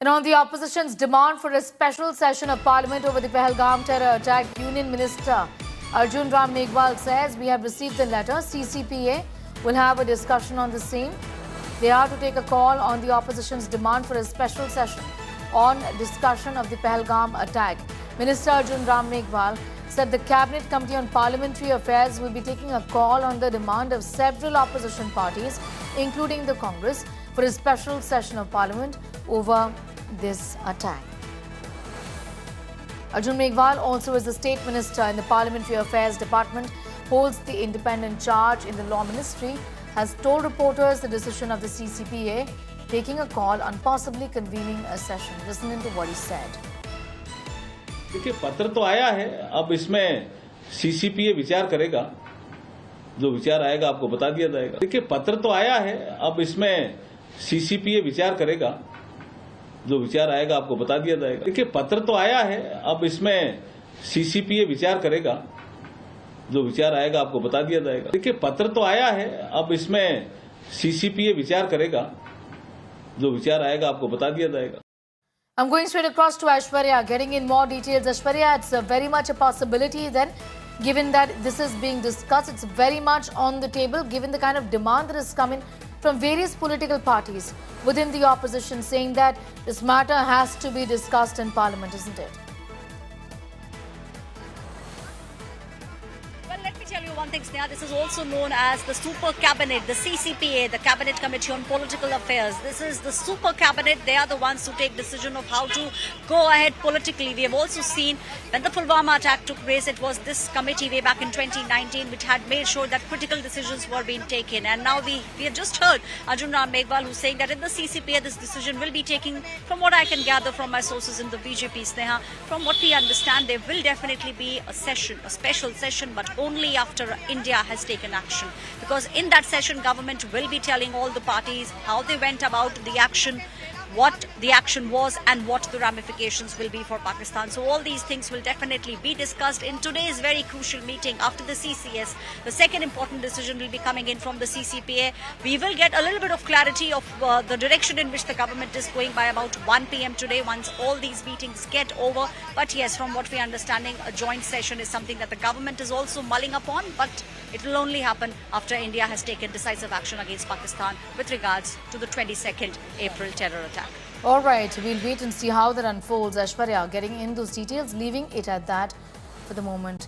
And on the opposition's demand for a special session of parliament over the Pahalgam terror attack, Union Minister Arjun Ram Meghwal says, we have received the letter. CCPA will have a discussion on the same. They are to take a call on the opposition's demand for a special session on discussion of the Pahalgam attack. Minister Arjun Ram Meghwal said the Cabinet Committee on Parliamentary Affairs will be taking a call on the demand of several opposition parties, including the Congress, for a special session of Parliament over this attack. Arjun Meghwal also is the State Minister in the Parliamentary Affairs Department, holds the independent charge in the Law Ministry, has told reporters the decision of the CCPA taking a call on possibly convening a session. Listen into what he said. देखिए पत्र तो आया है, अब इसमें CCPA विचार करेगा, जो विचार आएगा आपको बता दिया जाएगा। देखिए पत्र तो आया है, अब इसमें सीसीपीए विचार करेगा, जो विचार आएगा आपको बता दिया जाएगा। देखिए पत्र तो आया है, अब इसमें सीसीपीए विचार करेगा, जो विचार आएगा आपको बता दिया जाएगा। देखिए पत्र तो आया है, अब इसमें सीसीपीए विचार करेगा, जो विचार आएगा आपको बता दिया जाएगा। I'm going straight across to Aishwarya, getting in more details. Aishwarya, it's very much a possibility then, given that this is being discussed, it's very much on the table, given the kind of demand that is coming from various political parties within the opposition, saying that this matter has to be discussed in Parliament, isn't it? Let me tell you one thing, Sneha. This is also known as the Super Cabinet, the CCPA, the Cabinet Committee on Political Affairs. This is the Super Cabinet. They are the ones who take decision of how to go ahead politically. We have also seen when the Pulwama attack took place, it was this committee way back in 2019 which had made sure that critical decisions were being taken. And now we have just heard Arjun Ram Meghwal, who's saying that in the CCPA this decision will be taken. From what I can gather from my sources in the BJP, Sneha, from what we understand, there will definitely be a session, a special session, but only after India has taken action. Because in that session, government will be telling all the parties how they went about the action, what the action was and what the ramifications will be for Pakistan. So all these things will definitely be discussed in today's very crucial meeting after the CCS. The second important decision will be coming in from the CCPA. We will get a little bit of clarity of the direction in which the government is going by about 1 p.m. today once all these meetings get over. But yes, from what we are understanding, a joint session is something that the government is also mulling upon, but it will only happen after India has taken decisive action against Pakistan with regards to the 22nd April terror attack. All right, we'll wait and see how that unfolds. Aishwarya getting in those details, leaving it at that for the moment.